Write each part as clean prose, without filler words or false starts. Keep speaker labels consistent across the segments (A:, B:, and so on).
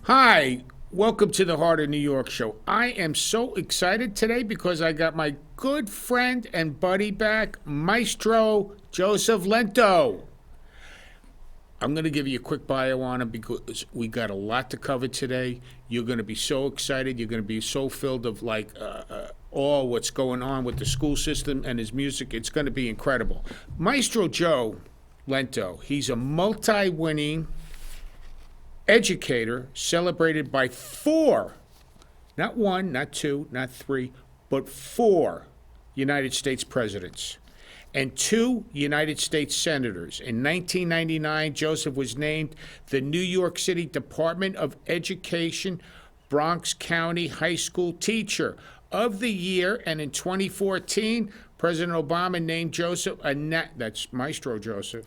A: Hi, welcome to the Heart of New York show. I am so excited today because I got my good friend and buddy back, Maestro Joseph Lento. I'm going to give you a quick bio on him because we got a lot to cover today. You're going to be so excited. You're going to be so filled of all what's going on with the school system and his music. It's going to be incredible. Maestro Joe Lento, he's a multi-winning educator celebrated by four, not one, not two, not three, but four United States presidents and two United States senators. In 1999, Joseph was named the New York City Department of Education Bronx County High School Teacher of the Year, and in 2014, President Obama named Joseph, that's Maestro Joseph,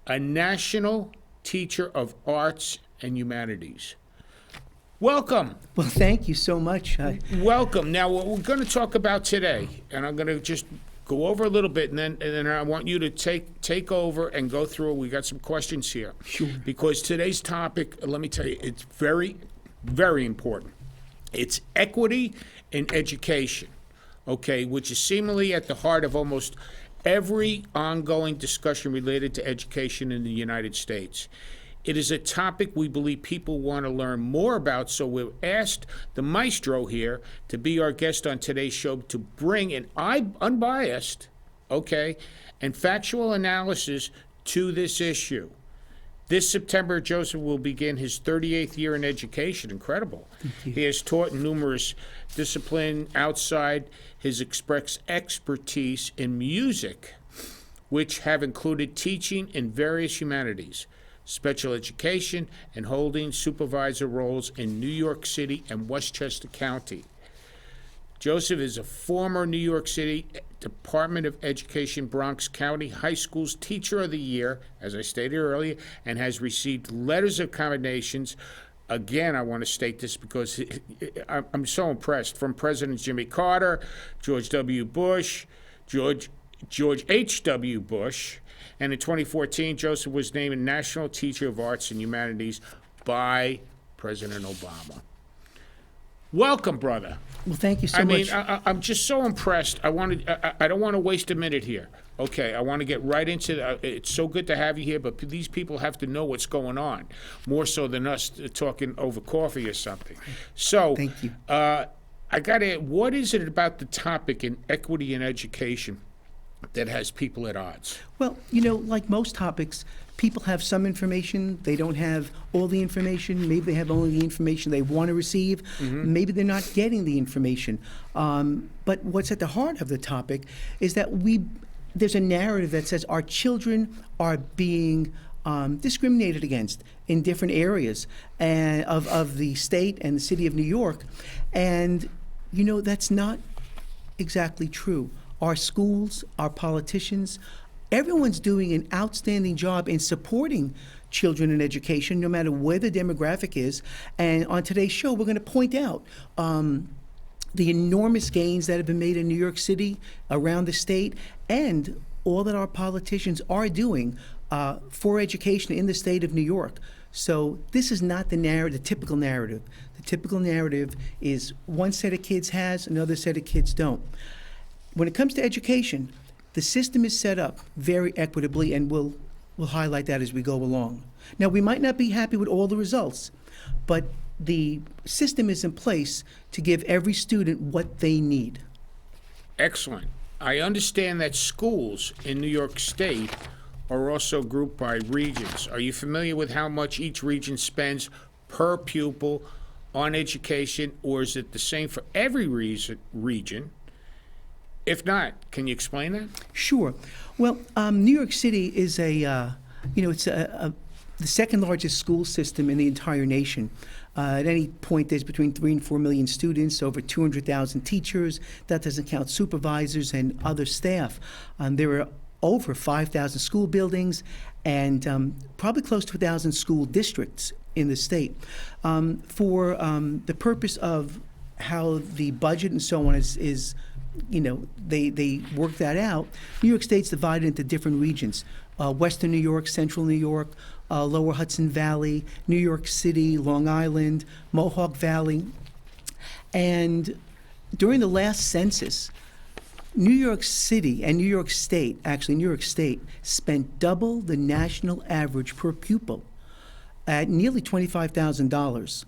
A: a National Teacher of Arts and Humanities. Welcome.
B: Well, thank you so much.
A: Welcome. Now, what we're going to talk about today, and I'm going to just go over a little bit, and then I want you to take over and go through. We got some questions here.
B: Sure.
A: Because today's topic, let me tell you, it's very, very important. It's equity in education, okay, which is seemingly at the heart of almost every ongoing discussion related to education in the United States. It is a topic we believe people want to learn more about, so we've asked the maestro here to be our guest on today's show to bring an unbiased, okay, and factual analysis to this issue. This September, Joseph will begin his 38th year in education. Incredible. He has taught in numerous disciplines outside his expertise in music, which have included teaching in various humanities, special education, and holding supervisor roles in New York City and Westchester County. Joseph is a former New York City Department of Education Bronx County High School's Teacher of the Year, as I stated earlier, and has received letters of commendations. Again, I want to state this because I'm so impressed, from Presidents Jimmy Carter, George W. Bush, George H.W. Bush, and in 2014, Joseph was named National Teacher of Arts and Humanities by President Obama. Welcome, brother.
B: Well, thank you so much.
A: I'm just so impressed. I don't want to waste a minute here. Okay, I want to get right into it's so good to have you here, but these people have to know what's going on, more so than us talking over coffee or something. So,
B: thank you.
A: I got to. What is it about the topic in equity in education that has people at odds?
B: Well, like most topics, people have some information. They don't have all the information. Maybe they have only the information they want to receive. Mm-hmm. Maybe they're not getting the information. But what's at the heart of the topic is that there's a narrative that says our children are being discriminated against in different areas of the state and the city of New York. And, that's not exactly true. Our schools, our politicians, everyone's doing an outstanding job in supporting children in education, no matter where the demographic is. And on today's show, we're going to point out the enormous gains that have been made in New York City, around the state, and all that our politicians are doing for education in the state of New York. So this is not the typical narrative. The typical narrative is one set of kids has, another set of kids don't. When it comes to education, the system is set up very equitably, and we'll highlight that as we go along. Now, we might not be happy with all the results, but the system is in place to give every student what they need.
A: Excellent. I understand that schools in New York State are also grouped by regions. Are you familiar with how much each region spends per pupil on education, or is it the same for every region? If not, can you explain that?
B: Sure. Well, New York City is it's the second largest school system in the entire nation. At any point, there's between 3 and 4 million students, over 200,000 teachers. That doesn't count supervisors and other staff. There are over 5,000 school buildings and probably close to 1,000 school districts in the state. For the purpose of how the budget and so on is they work that out. New York State's divided into different regions. Western New York, Central New York, Lower Hudson Valley, New York City, Long Island, Mohawk Valley. And during the last census, New York City and New York State, actually New York State, spent double the national average per pupil at nearly $25,000.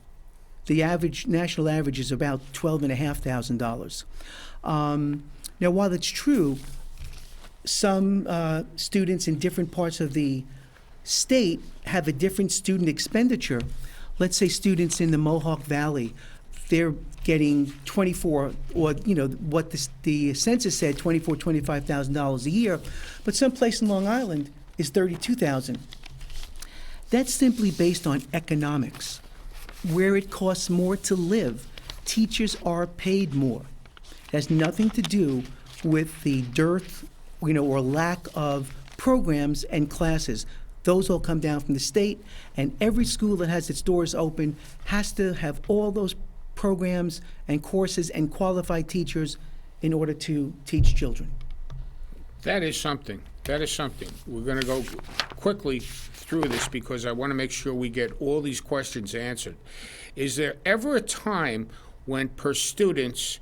B: The national average is about $12,500. Now, while it's true, some students in different parts of the state have a different student expenditure. Let's say students in the Mohawk Valley, they're getting 24, or what the census said, $25,000 a year, but someplace in Long Island is $32,000. That's simply based on economics. Where it costs more to live, teachers are paid more. It has nothing to do with the dearth, or lack of programs and classes. Those all come down from the state, and every school that has its doors open has to have all those programs and courses and qualified teachers in order to teach children.
A: That is something. That is something. We're going to go quickly through this because I want to make sure we get all these questions answered. Is there ever a time when per student's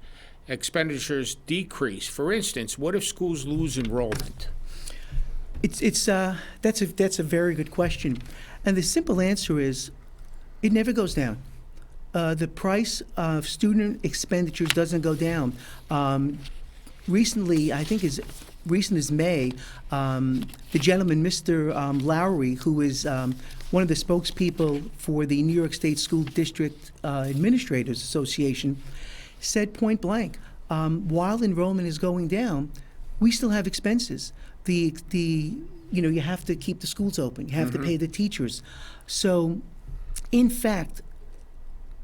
A: expenditures decrease? For instance, what if schools lose enrollment?
B: That's a very good question, and the simple answer is, it never goes down. The price of student expenditures doesn't go down. Recently, I think as recent as May, the gentleman, Mr. Lowry, who is one of the spokespeople for the New York State School District Administrators Association, said point blank, while enrollment is going down, we still have expenses. You have to keep the schools open. You have to pay the teachers. So, in fact,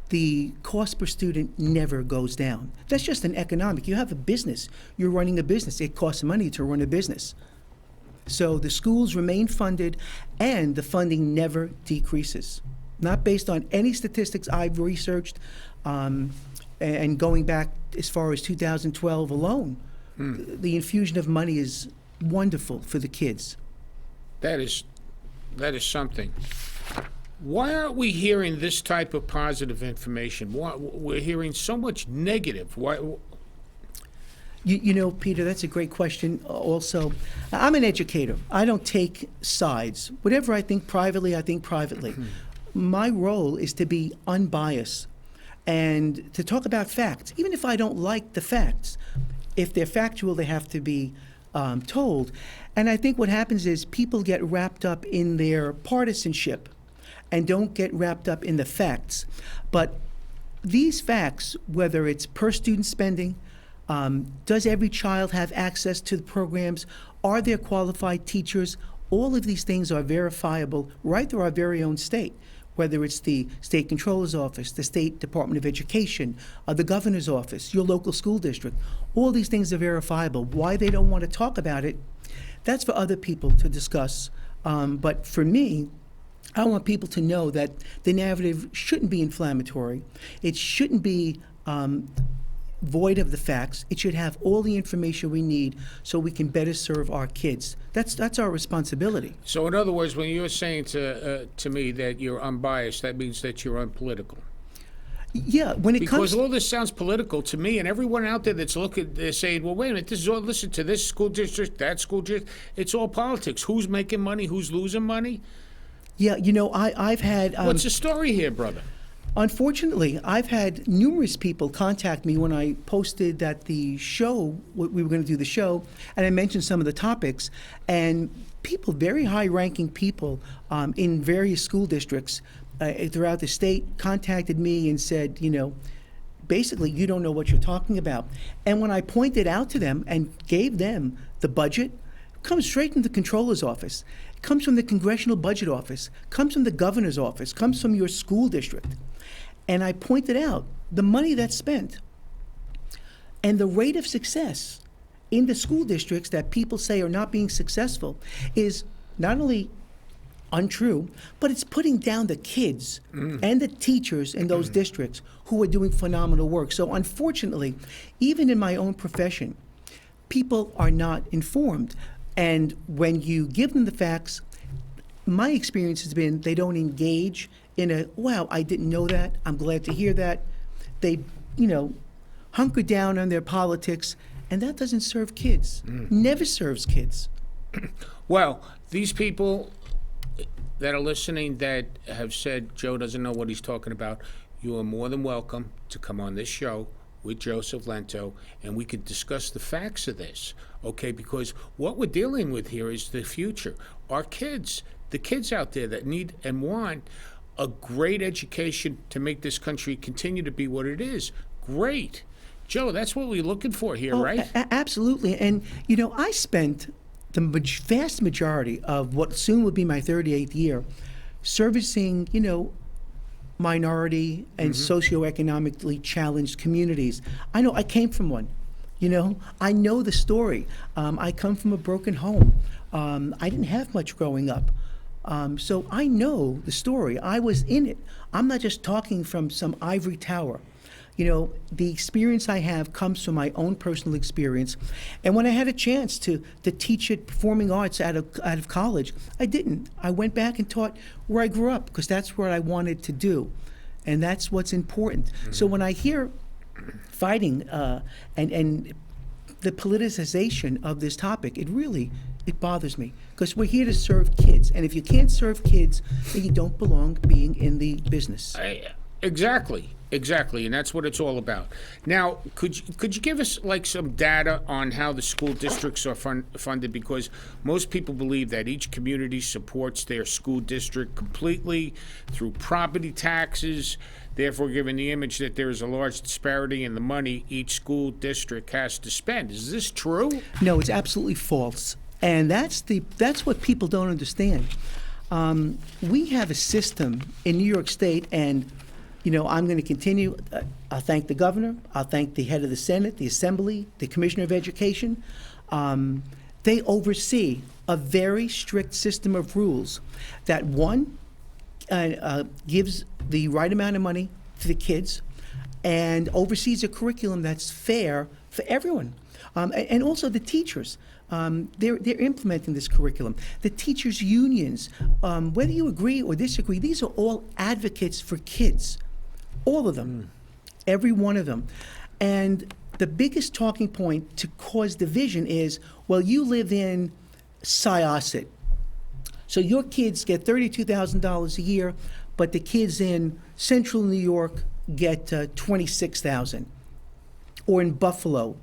B: the cost per student never goes down. That's just an economic. You have a business. You're running a business. It costs money to run a business. So the schools remain funded, and the funding never decreases. Not based on any statistics I've researched, and going back as far as 2012 alone, the infusion of money is wonderful for the kids.
A: That is something. Why aren't we hearing this type of positive information? We're hearing so much negative. Why?
B: Peter, that's a great question. Also, I'm an educator. I don't take sides. Whatever I think privately, I think privately. My role is to be unbiased and to talk about facts, even if I don't like the facts. If they're factual, they have to be told. And I think what happens is people get wrapped up in their partisanship and don't get wrapped up in the facts. But these facts, whether it's per student spending, does every child have access to the programs, are there qualified teachers, all of these things are verifiable right through our very own state, whether it's the State Controller's Office, the State Department of Education, the Governor's Office, your local school district. All these things are verifiable. Why they don't want to talk about it, that's for other people to discuss. But for me, I want people to know that the narrative shouldn't be inflammatory. It shouldn't be void of the facts. It should have all the information we need so we can better serve our kids. That's our responsibility.
A: So in other words, when you're saying to me that you're unbiased, that means that you're unpolitical.
B: Yeah, when it comes...
A: Because all this sounds political to me, and everyone out there that's looking, they're saying, well, wait a minute, this is all, listen to this school district, that school district, it's all politics. Who's making money, who's losing money?
B: Yeah, I've had...
A: What's the story here, brother?
B: Unfortunately, I've had numerous people contact me when I posted that the show, we were going to do the show, and I mentioned some of the topics, and people, very high-ranking people in various school districts throughout the state contacted me and said, basically, you don't know what you're talking about. And when I pointed out to them and gave them the budget, it comes straight from the Controller's Office. It comes from the Congressional Budget Office, comes from the Governor's Office, comes from your school district. And I pointed out the money that's spent and the rate of success in the school districts that people say are not being successful is not only untrue, but it's putting down the kids and the teachers in those districts who are doing phenomenal work. So unfortunately, even in my own profession, people are not informed. And when you give them the facts, my experience has been they don't engage in a, wow, I didn't know that, I'm glad to hear that. They, hunker down on their politics, and that doesn't serve kids. Never serves kids.
A: Well, these people that are listening that have said Joe doesn't know what he's talking about, you are more than welcome to come on this show with Joseph Lento, and we could discuss the facts of this, okay? Because what we're dealing with here is the future. Our kids, the kids out there that need and want a great education to make this country continue to be what it is. Great. Joe, that's what we're looking for here, right?
B: Absolutely. And, I spent the vast majority of what soon would be my 38th year servicing, minority and socioeconomically challenged communities. I know I came from one. I know the story. I come from a broken home. I didn't have much growing up. So I know the story. I was in it. I'm not just talking from some ivory tower. The experience I have comes from my own personal experience. And when I had a chance to teach at performing arts out of college, I didn't. I went back and taught where I grew up because that's what I wanted to do. And that's what's important. So when I hear fighting and the politicization of this topic, it bothers me because we're here to serve kids. And if you can't serve kids, then you don't belong being in the business. Exactly, and that's what it's all about. Now, could you give us like some data on how the school districts are funded? Because most people believe that each community supports their school district completely through property taxes, therefore giving the image that there is a large disparity in the money each school district has to spend. Is this true? No, it's absolutely false, and that's what people don't understand. We have a system in New York State, and I'm going to continue. I'll thank the governor. I'll thank the head of the Senate, the Assembly, the Commissioner of Education. They oversee a very strict system of rules that, one, gives the right amount of money to the kids and oversees a curriculum that's fair for everyone. And also the teachers. They're implementing this curriculum. The teachers' unions, whether you agree or disagree, these are all advocates for kids. All of them, every one of them. And the biggest talking point to cause division is, well, you live in Syosset, so your kids get $32,000 a year, but the kids in central New York get $26,000, or in Buffalo.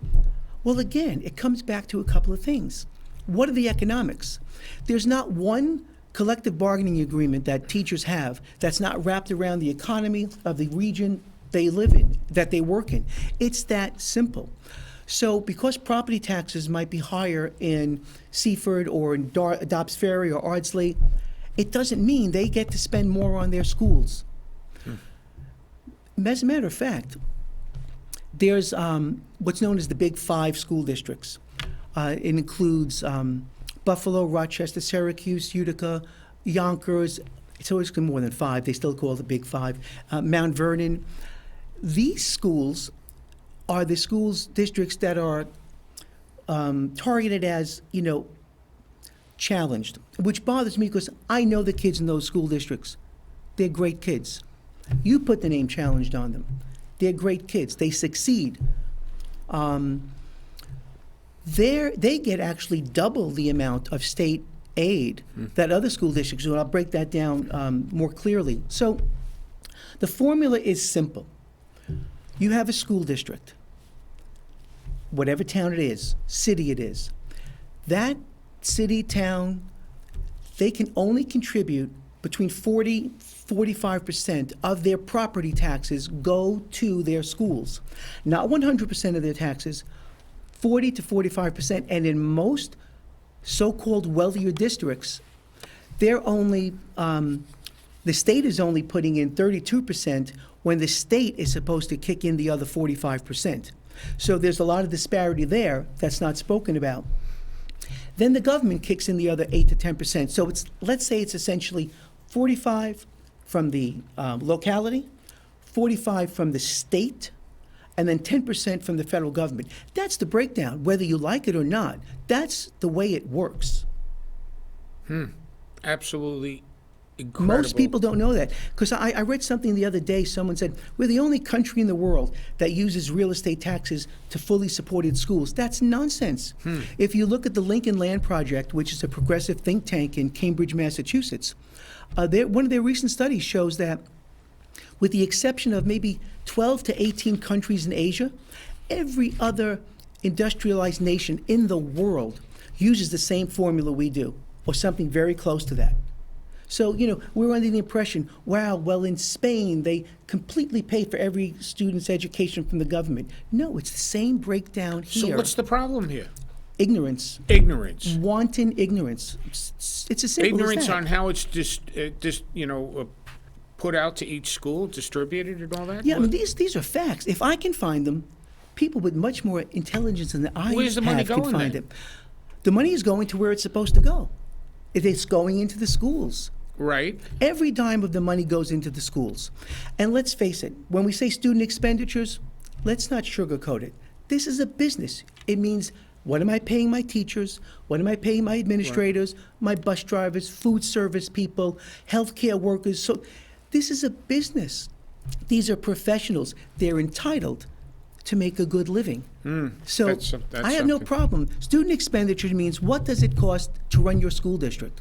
B: Well, again, it comes back to a couple of things. What are the economics? There's not one collective bargaining agreement that teachers have that's not wrapped around the economy of the region they live in, that they work in. It's that simple. So because property taxes might be higher in Seaford or in Dobbs Ferry or Ardsley, it doesn't mean they get to spend more on their schools. As a matter of fact, there's what's known as the Big Five school districts. It includes Buffalo, Rochester, Syracuse, Utica, Yonkers. It's always more than five. They still call it the Big Five. Mount Vernon. These schools are the schools districts that are targeted as, challenged, which bothers me because I know the kids in those school districts. They're great kids. You put the name challenged on them. They're great kids. They succeed. They get actually double the amount of state aid that other school districts do, and I'll break that down more clearly. So the formula is simple. You have a school district, whatever town it is, city it is. That city, town, they can only contribute between 45% of their property taxes go to their schools. Not 100% of their taxes, 40 to 45%, and in most so-called wealthier districts, they're only, the state is only putting in 32% when the state is supposed to kick in the other 45%. So there's a lot of disparity there that's not spoken about. Then the government kicks in the other 8 to 10%. So let's say it's essentially 45 from the locality, 45 from the state, and then 10% from the federal government. That's the breakdown, whether you like it or not. That's the way it works.
A: Absolutely incredible.
B: Most people don't know that. Because I read something the other day, someone said, we're the only country in the world that uses real estate taxes to fully support its schools. That's nonsense. If you look at the Lincoln Land Project, which is a progressive think tank in Cambridge, Massachusetts, one of their recent studies shows that with the exception of maybe 12 to 18 countries in Asia, every other industrialized nation in the world uses the same formula we do, or something very close to that. So, we're under the impression, wow, well, in Spain, they completely pay for every student's education from the government. No, it's the same breakdown here.
A: So what's the problem here?
B: Ignorance.
A: Ignorance.
B: Wanton ignorance. It's as simple
A: Ignorance
B: as that.
A: on how it's put out to each school, distributed and all that?
B: Yeah, I mean, these are facts. If I can find them, people with much more intelligence than I
A: Where's the money
B: have can
A: going
B: find
A: then?
B: them. The money is going to where it's supposed to go. It's going into the schools.
A: Right.
B: Every dime of the money goes into the schools. And let's face it, when we say student expenditures, let's not sugarcoat it. This is a business. It means, what am I paying my teachers? What am I paying my administrators, my bus drivers, food service people, healthcare workers? So this is a business. These are professionals. They're entitled to make a good living. So
A: that's
B: I have no
A: something.
B: problem. Student expenditure means, what does it cost to run your school district?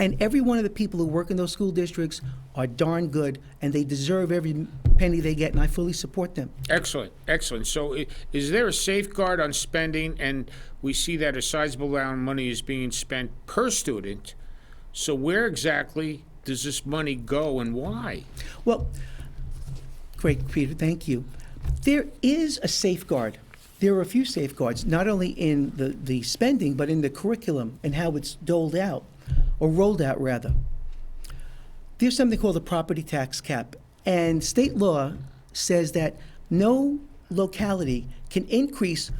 B: And every one of the people who work in those school districts are darn good, and they deserve every penny they get, and I fully support them.
A: Excellent, excellent. So is there a safeguard on spending? And we see that a sizable amount of money is being spent per student. So where exactly does this money go and why?
B: Well, great, Peter, thank you. There is a safeguard. There are a few safeguards, not only in the spending, but in the curriculum and how it's doled out, or rolled out, rather. There's something called a property tax cap, and state law says that no locality can increase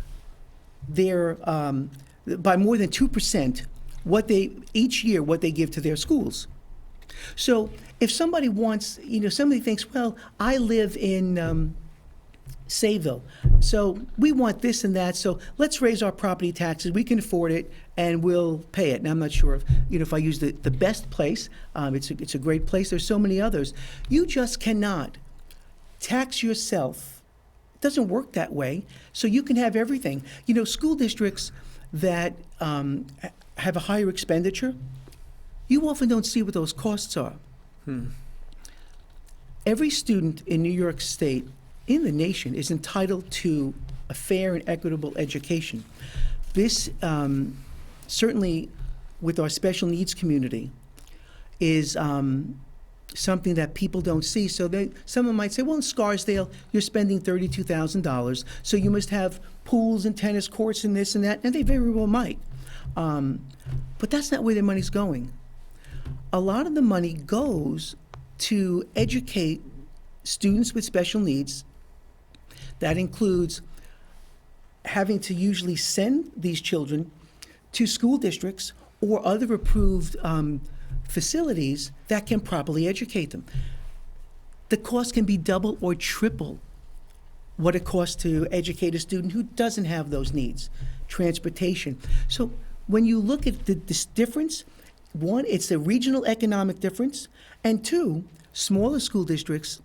B: their, by more than 2% each year what they give to their schools. So if somebody wants, somebody thinks, well, I live in Sayville, so we want this and that, so let's raise our property taxes, we can afford it, and we'll pay it. And I'm not sure if I use the best place. It's a great place. There's so many others. You just cannot tax yourself. It doesn't work that way. So you can have everything. School districts that have a higher expenditure, you often don't see what those costs are. Every student in New York State, in the nation, is entitled to a fair and equitable education. This, certainly with our special needs community, is something that people don't see. So someone might say, well, in Scarsdale, you're spending $32,000, so you must have pools and tennis courts and this and that, and they very well might. But that's not where their money's going. A lot of the money goes to educate students with special needs. That includes having to usually send these children to school districts or other approved facilities that can properly educate them. The cost can be double or triple what it costs to educate a student who doesn't have those needs. Transportation. So when you look at this difference, one, it's a regional economic difference, and two, smaller school districts,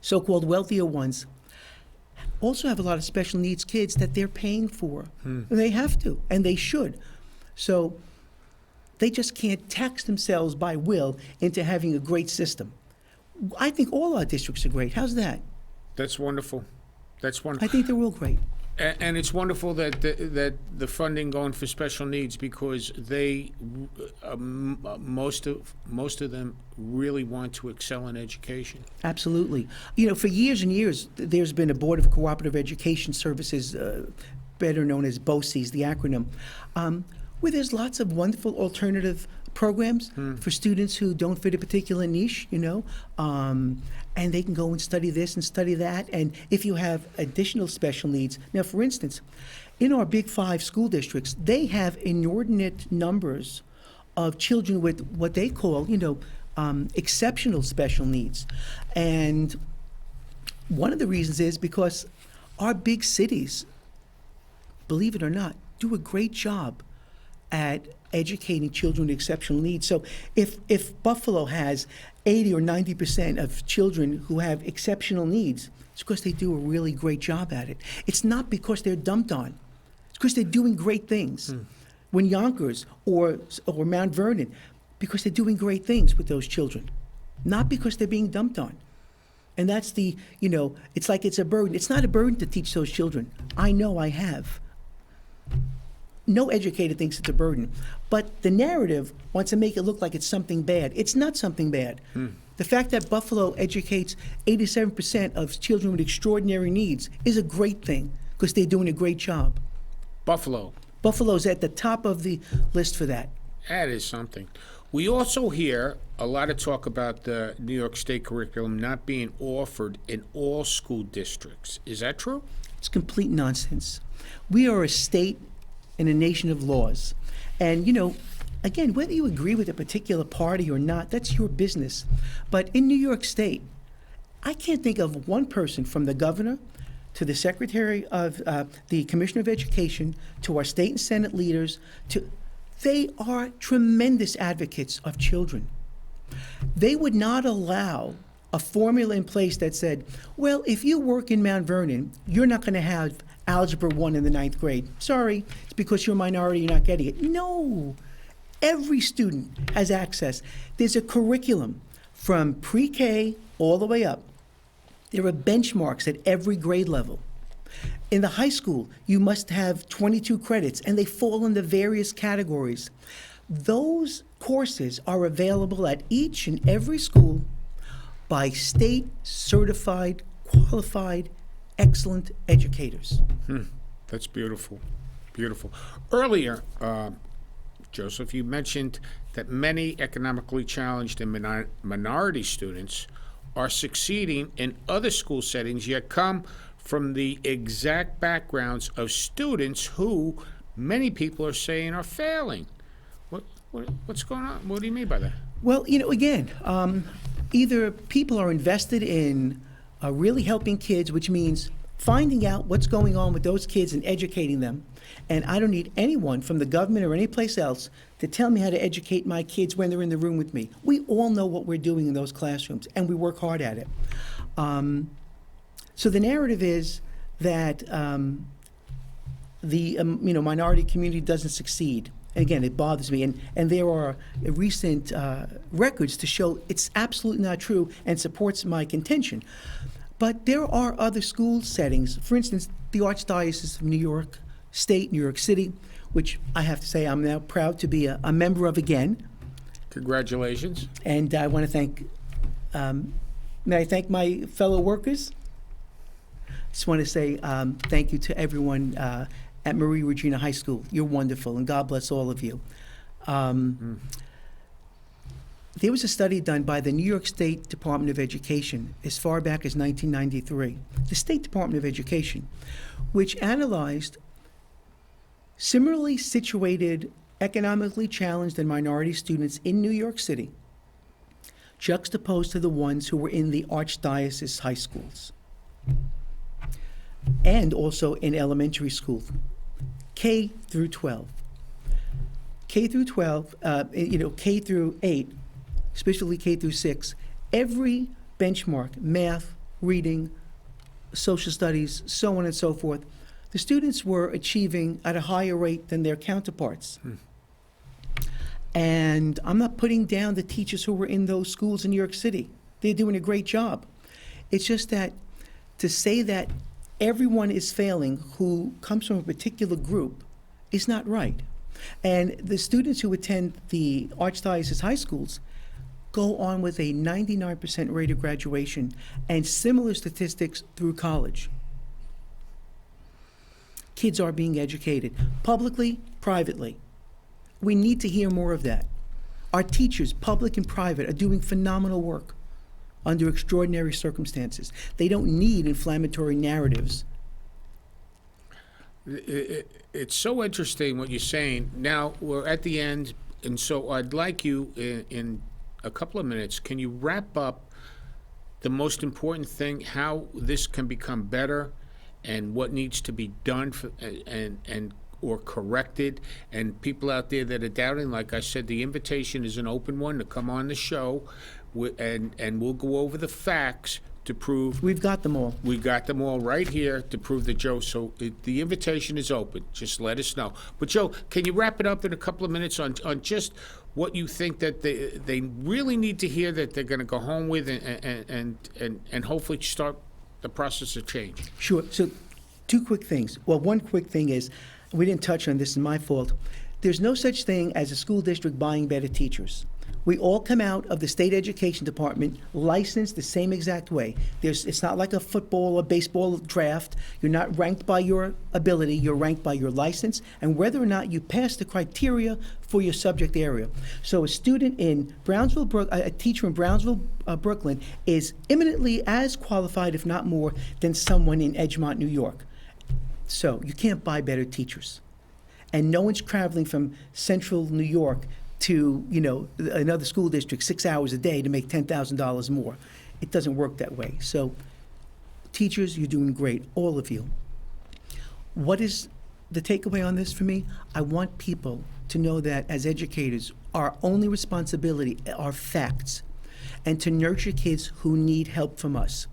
B: so-called wealthier ones, also have a lot of special needs kids that they're paying for. They have to, and they should. So they just can't tax themselves by will into having a great system. I think all our districts are great. How's that?
A: That's wonderful. That's wonderful.
B: I think they're all great.
A: And it's wonderful that the funding going for special needs, because they most of them really want to excel in education.
B: Absolutely. For years and years, there's been a Board of Cooperative Education Services, better known as BOCES, the acronym, where there's lots of wonderful alternative programs for students who don't fit a particular niche, and they can go and study this and study that. And if you have additional special needs, now, for instance, in our Big Five school districts, they have inordinate numbers of children with what they call, exceptional special needs. And one of the reasons is because our big cities, believe it or not, do a great job at educating children with exceptional needs. So if Buffalo has 80 or 90% of children who have exceptional needs, it's because they do a really great job at it. It's not because they're dumped on. It's because they're doing great things. When Yonkers or Mount Vernon, because they're doing great things with those children, not because they're being dumped on. And that's it's like it's a burden. It's not a burden to teach those children. I know I have. No educator thinks it's a burden. But the narrative wants to make it look like it's something bad. It's not something bad. The fact that Buffalo educates 87% of children with extraordinary needs is a great thing because they're doing a great job. Buffalo's at the top of the list for that.
A: That is something. We also hear a lot of talk about the New York State curriculum not being offered in all school districts. Is that true?
B: It's complete nonsense. We are a state and a nation of laws. And, again, whether you agree with a particular party or not, that's your business. But in New York State, I can't think of one person from the governor to the secretary of the commissioner of education to our state and Senate leaders they are tremendous advocates of children. They would not allow a formula in place that said, well, if you work in Mount Vernon, you're not going to have Algebra 1 in the 9th grade. Sorry, it's because you're a minority, you're not getting it. No, every student has access. There's a curriculum from pre-K all the way up. There are benchmarks at every grade level. In the high school, you must have 22 credits, and they fall into various categories. Those courses are available at each and every school by state-certified, qualified, excellent educators.
A: That's beautiful. Beautiful. Earlier, Joseph, you mentioned that many economically challenged and minority students are succeeding in other school settings, yet come from the exact backgrounds of students who many people are saying are failing. What's going on? What do you mean by that?
B: Well, again, either people are invested in really helping kids, which means finding out what's going on with those kids and educating them. And I don't need anyone from the government or any place else to tell me how to educate my kids when they're in the room with me. We all know what we're doing in those classrooms, and we work hard at it. So the narrative is that the minority community doesn't succeed. And again, it bothers me. And there are recent records to show it's absolutely not true and supports my contention. But there are other school settings. For instance, the Archdiocese of New York State, New York City, which I have to say I'm now proud to be a member of again.
A: Congratulations.
B: And I want to thank, may I thank my fellow workers? Just want to say thank you to everyone at Marie Regina High School. You're wonderful, and God bless all of you. There was a study done by the New York State Department of Education as far back as 1993, the State Department of Education, which analyzed similarly situated, economically challenged and minority students in New York City, juxtaposed to the ones who were in the Archdiocese high schools, and also in elementary school, K through 12. K through 12, K through 8, especially K through 6, every benchmark, math, reading, social studies, so on and so forth, the students were achieving at a higher rate than their counterparts. And I'm not putting down the teachers who were in those schools in New York City. They're doing a great job. It's just that to say that everyone is failing who comes from a particular group is not right. And the students who attend the Archdiocese high schools go on with a 99% rate of graduation and similar statistics through college. Kids are being educated publicly, privately. We need to hear more of that. Our teachers, public and private, are doing phenomenal work under extraordinary circumstances. They don't need inflammatory narratives.
A: It's so interesting what you're saying. Now, we're at the end, and so I'd like you, in a couple of minutes, can you wrap up the most important thing, how this can become better, and what needs to be done for, and or corrected, and people out there that are doubting, like I said, the invitation is an open one to come on the show, and we'll go over the facts to prove.
B: We've got them all.
A: We got them all right here to prove that Joe, so the invitation is open. Just let us know. But Joe, can you wrap it up in a couple of minutes on just what you think that they really need to hear, that they're going to go home with, and hopefully start the process of change?
B: Sure. So, two quick things. Well, one quick thing is, we didn't touch on this, is my fault. There's no such thing as a school district buying better teachers. We all come out of the state education department licensed the same exact way. It's not like a football or baseball draft. You're not ranked by your ability, you're ranked by your license and whether or not you pass the criteria for your subject area. So a student in Brownsville, a teacher in Brownsville, Brooklyn, is eminently as qualified, if not more, than someone in Edgemont, New York. So you can't buy better teachers. And no one's traveling from central New York to, another school district 6 hours a day to make $10,000 more. It doesn't work that way. So teachers, you're doing great, all of you. What is the takeaway on this for me? I want people to know that as educators, our only responsibility are facts, and to nurture kids who need help from us.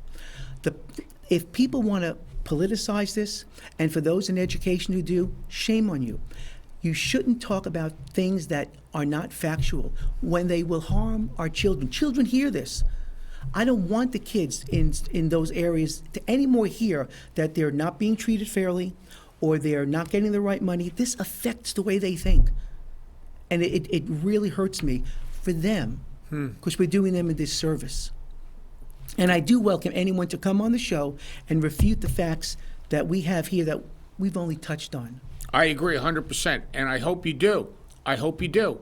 B: If people want to politicize this, and for those in education who do, shame on you. You shouldn't talk about things that are not factual when they will harm our children. Children hear this. I don't want the kids in those areas to anymore hear that they're not being treated fairly or they're not getting the right money. This affects the way they think. And it really hurts me for them, because we're doing them a disservice. And I do welcome anyone to come on the show and refute the facts that we have here that we've only touched on.
A: I agree 100%, and I hope you do. I hope you do.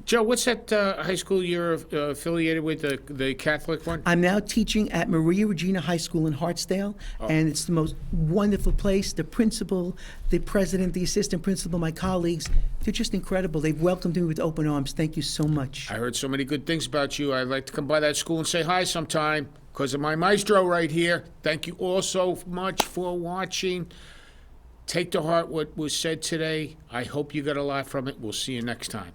A: Joe, what's that high school you're affiliated with, the Catholic one?
B: I'm now teaching at Maria Regina High School in Hartsdale, and it's the most wonderful place. The principal, the president, the assistant principal, my colleagues, they're just incredible. They've welcomed me with open arms. Thank you so much.
A: I heard so many good things about you. I'd like to come by that school and say hi sometime because of my maestro right here. Thank you all so much for watching. Take to heart what was said today. I hope you got a lot from it. We'll see you next time.